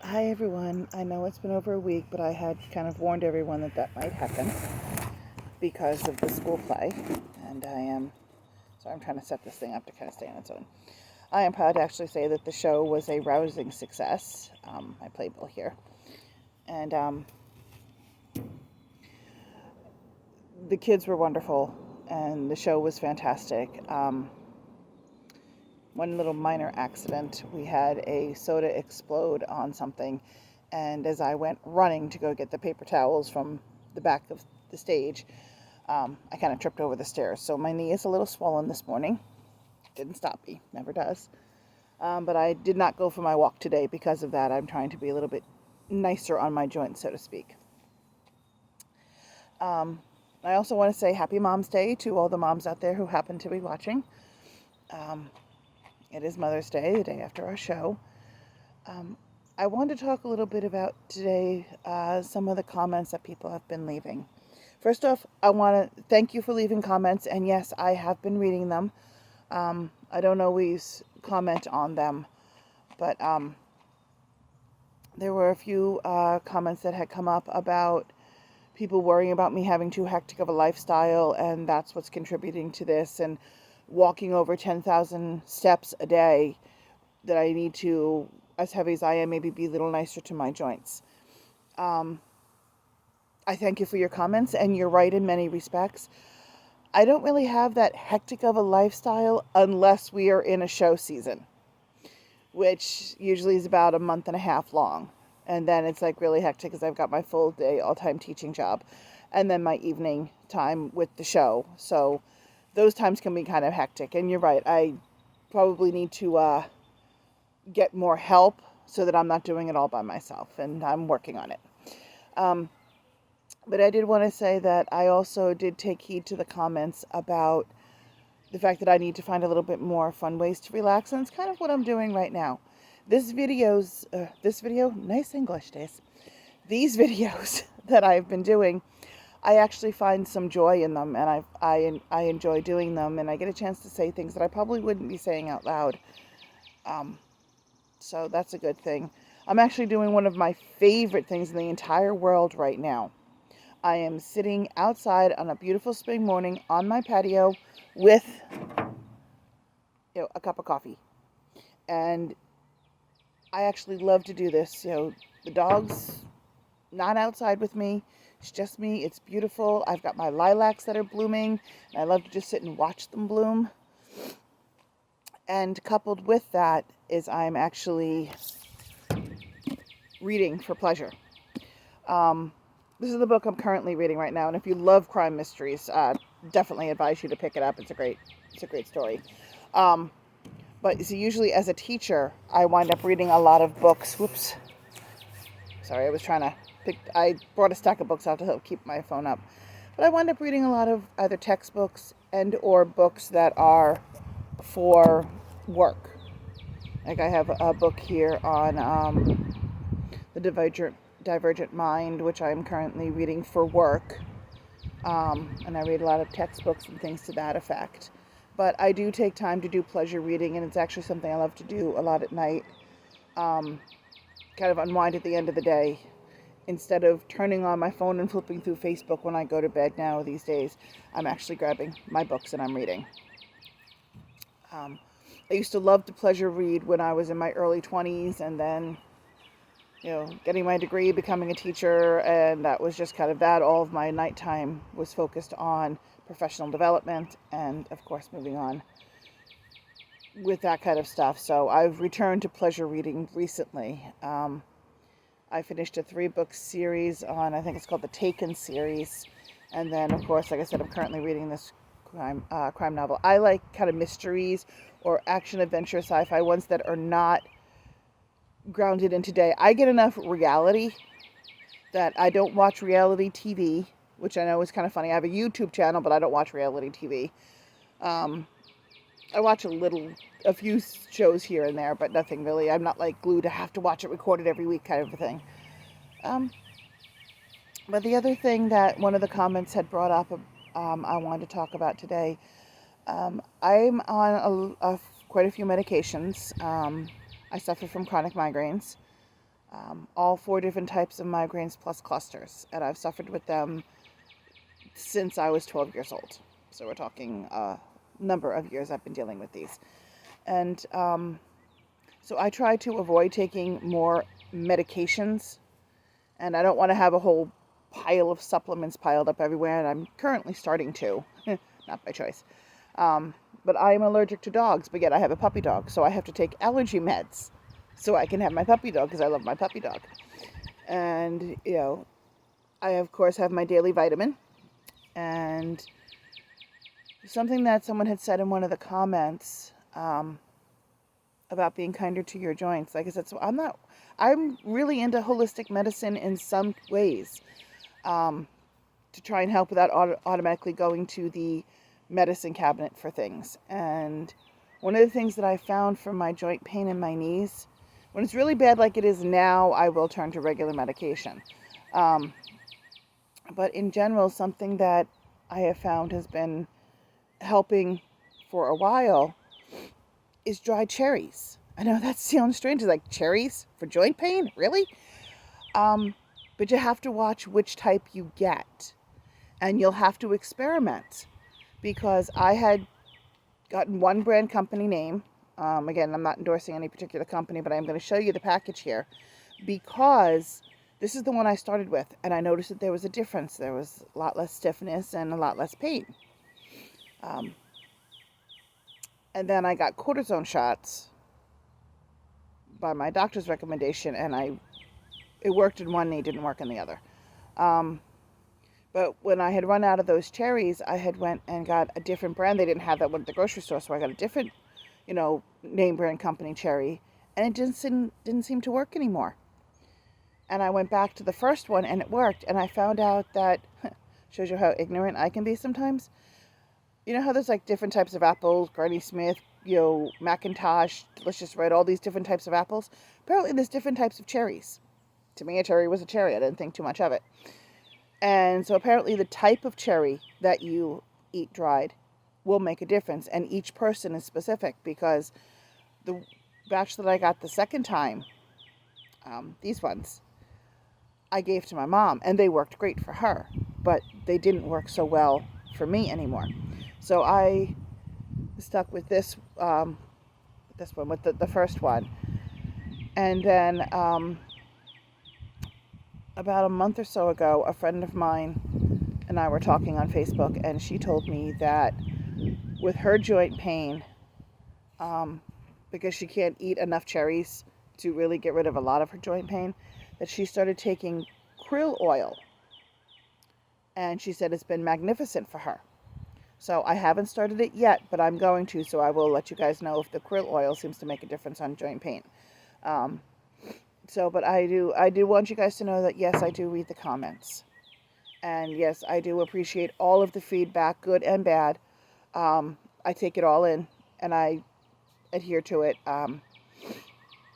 Hi everyone. I know it's been over a week, but I had kind of warned everyone that that might happen because of the school play. And I'm trying to set this thing up to kind of stay on its own. I am proud to actually say that the show was a rousing success. I play Bill here. And the kids were wonderful, and the show was fantastic. One little minor accident, we had a soda explode on something, and as I went running to go get the paper towels from the back of the stage, I kind of tripped over the stairs. So my knee is a little swollen this morning. Didn't stop me, never does. But I did not go for my walk today because of that. I'm trying to be a little bit nicer on my joints, so to speak. Um, I also want to say Happy Mom's Day to all the moms out there who happen to be watching. Um, it is Mother's Day, the day after our show. Um, I want to talk a little bit about today some of the comments that people have been leaving. First off, I want to thank you for leaving comments, and yes, I have been reading them. I don't always comment on them, but there were a few comments that had come up about people worrying about me having too hectic of a lifestyle, and that's what's contributing to this, and walking over 10,000 steps a day, that I need to, as heavy as I am, maybe be a little nicer to my joints. I thank you for your comments, and you're right in many respects. I don't really have that hectic of a lifestyle unless we are in a show season, which usually is about a month and a half long. And then it's like really hectic because I've got my full day, all time teaching job, and then my evening time with the show. So those times can be kind of hectic. And you're right, I probably need to get more help so that I'm not doing it all by myself, and I'm working on it. Um, but I did want to say that I also did take heed to the comments about the fact that I need to find a little bit more fun ways to relax, and it's kind of what I'm doing right now. This video, nice English, Days. These videos that I've been doing, I actually find some joy in them, and I enjoy doing them, and I get a chance to say things that I probably wouldn't be saying out loud. Um, so that's a good thing. I'm actually doing one of my favorite things in the entire world right now. I am sitting outside on a beautiful spring morning on my patio with a cup of coffee. And I actually love to do this. The dog's not outside with me. It's just me. It's beautiful. I've got my lilacs that are blooming, and I love to just sit and watch them bloom. And coupled with that is I'm actually reading for pleasure. This is the book I'm currently reading right now, and if you love crime mysteries, definitely advise you to pick it up. It's a great story. But see, usually as a teacher, I wind up reading a lot of books. Whoops. Sorry, I brought a stack of books out to help keep my phone up. But I wind up reading a lot of either textbooks and or books that are for work. Like I have a book here on the Divergent Mind, which I'm currently reading for work. And I read a lot of textbooks and things to that effect. But I do take time to do pleasure reading, and it's actually something I love to do a lot at night. Kind of unwind at the end of the day. Instead of turning on my phone and flipping through Facebook when I go to bed now these days, I'm actually grabbing my books and I'm reading. I used to love to pleasure read when I was in my early 20s, and then getting my degree, becoming a teacher, and that was just kind of that. All of my nighttime was focused on professional development and, of course, moving on with that kind of stuff. So I've returned to pleasure reading recently. I finished a 3-book series on, I think it's called the Taken series. And then, of course, like I said, I'm currently reading this crime novel. I like kind of mysteries or action-adventure sci-fi ones that are not grounded in today. I get enough reality that I don't watch reality TV, which I know is kind of funny. I have a YouTube channel, but I don't watch reality TV. I watch a few shows here and there, but nothing really. I'm not like glued to have to watch it recorded every week kind of a thing. But the other thing that one of the comments had brought up, I wanted to talk about today. I'm on quite a few medications. I suffer from chronic migraines. all 4 different types of migraines plus clusters, and I've suffered with them since I was 12 years old. So we're talking a number of years I've been dealing with these. And so I try to avoid taking more medications, and I don't want to have a whole pile of supplements piled up everywhere, and I'm currently starting to, not by choice. But I am allergic to dogs, but yet I have a puppy dog, so I have to take allergy meds so I can have my puppy dog because I love my puppy dog. And, I of course have my daily vitamin. And something that someone had said in one of the comments about being kinder to your joints. Like I said, so I'm really into holistic medicine in some ways, to try and help without automatically going to the medicine cabinet for things. And one of the things that I found for my joint pain in my knees, when it's really bad like it is now, I will turn to regular medication. But in general, something that I have found has been helping for a while is dried cherries. I know that sounds strange. It's like, cherries for joint pain? Really? But you have to watch which type you get. And you'll have to experiment. Because I had gotten one brand company name. Again, I'm not endorsing any particular company, but I'm going to show you the package here. Because this is the one I started with. And I noticed that there was a difference. There was a lot less stiffness and a lot less pain. And then I got cortisone shots by my doctor's recommendation, and it worked in one knee, didn't work in the other. But when I had run out of those cherries, I had went and got a different brand. They didn't have that one at the grocery store, so I got a different, name brand company cherry, and it didn't seem to work anymore. And I went back to the first one, and it worked. And I found out that, shows you how ignorant I can be sometimes. You know how there's like different types of apples, Granny Smith, Macintosh, Delicious Red, all these different types of apples? Apparently there's different types of cherries. To me, a cherry was a cherry. I didn't think too much of it. And so apparently the type of cherry that you eat dried will make a difference. And each person is specific, because the batch that I got the second time, these ones, I gave to my mom, and they worked great for her, but they didn't work so well for me anymore. So I stuck with this one, with the first one. And then about a month or so ago, a friend of mine and I were talking on Facebook, and she told me that with her joint pain, because she can't eat enough cherries to really get rid of a lot of her joint pain, that she started taking krill oil. And she said it's been magnificent for her. So I haven't started it yet, but I'm going to, so I will let you guys know if the krill oil seems to make a difference on joint pain. But I do want you guys to know that, yes, I do read the comments. And yes, I do appreciate all of the feedback, good and bad. I take it all in, and I adhere to it.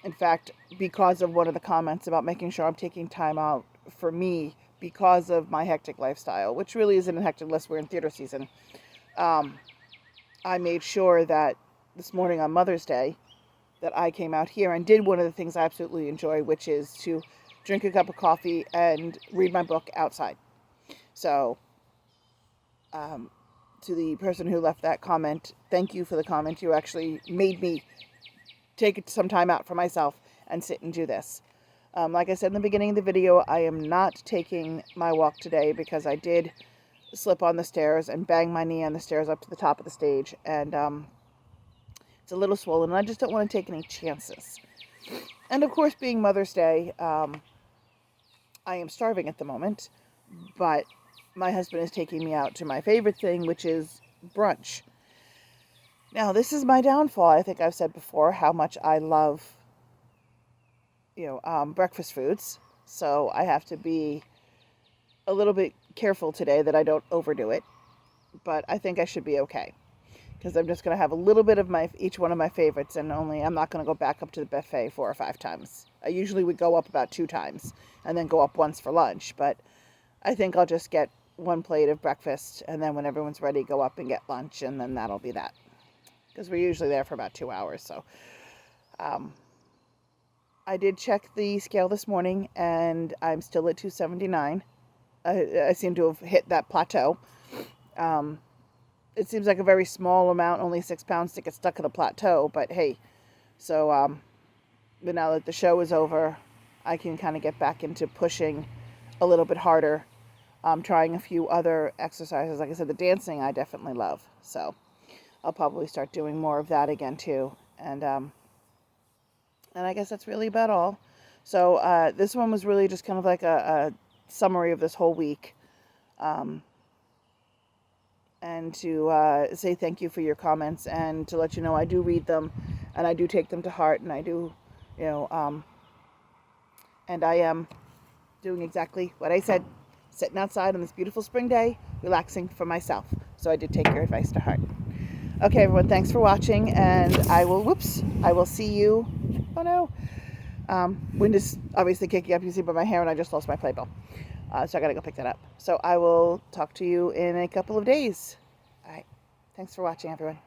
In fact, because of one of the comments about making sure I'm taking time out for me because of my hectic lifestyle, which really isn't a hectic unless we're in theater season, I made sure that this morning on Mother's Day that I came out here and did one of the things I absolutely enjoy, which is to drink a cup of coffee and read my book outside. So, to the person who left that comment, thank you for the comment. You actually made me take some time out for myself and sit and do this. Like I said in the beginning of the video, I am not taking my walk today because I did slip on the stairs and bang my knee on the stairs up to the top of the stage, and it's a little swollen, and I just don't want to take any chances. And of course, being Mother's Day, I am starving at the moment, but my husband is taking me out to my favorite thing, which is brunch. Now, this is my downfall. I think I've said before how much I love, breakfast foods. So I have to be a little bit careful today that I don't overdo it. But I think I should be okay, because I'm just going to have a little bit of each one of my favorites, and I'm not going to go back up to the buffet 4 or 5 times. I usually would go up about 2 times and then go up once for lunch. But I think I'll just get 1 plate of breakfast, and then when everyone's ready, go up and get lunch, and then that'll be that. Because we're usually there for about 2 hours. So I did check the scale this morning, and I'm still at 279. I seem to have hit that plateau. Um, it seems like a very small amount, only 6 pounds to get stuck at a plateau, but hey, so but now that the show is over, I can kind of get back into pushing a little bit harder. Trying a few other exercises. Like I said, the dancing I definitely love, so I'll probably start doing more of that again too. And I guess that's really about all. So this one was really just kind of like a summary of this whole week. And to say thank you for your comments, and to let you know I do read them, and I do take them to heart, and I do, and I am doing exactly what I said, sitting outside on this beautiful spring day, relaxing for myself. So I did take your advice to heart. Okay, everyone, thanks for watching, and I will see you. Oh no. Wind is obviously kicking up, you see by my hair, and I just lost my play ball. So I gotta go pick that up. So I will talk to you in a couple of days. All right. Thanks for watching, everyone.